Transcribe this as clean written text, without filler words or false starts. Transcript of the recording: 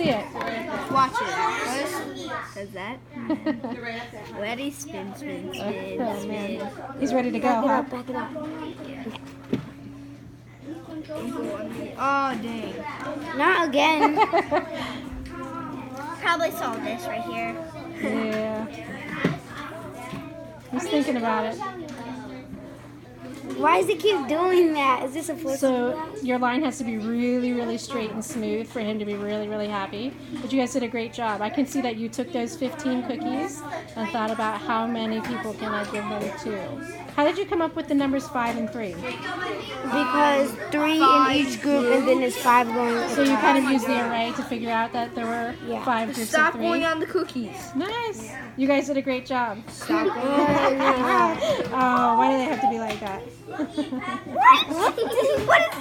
see it. Watch it. Does that? Ready? Spin, spin, spin, Oh, spin. man. He's ready to go, huh? Back it up. Oh, dang. Not again. Probably saw this right here. Yeah. He's thinking about it. Why does it keep doing that? Is this a flip? So your line has to be really, really straight and smooth for him to be really, really happy. But you guys did a great job. I can see that you took those 15 cookies and thought about how many people can I give them to. How did you come up with the numbers 5 and 3? Because 3 in each group, and then there's 5 going. So you kind of used the array to figure out that there were 5 groups of 3. Going on the cookies. Nice. You guys did a great job. Stop going on. Oh, why do they have to be like that? What is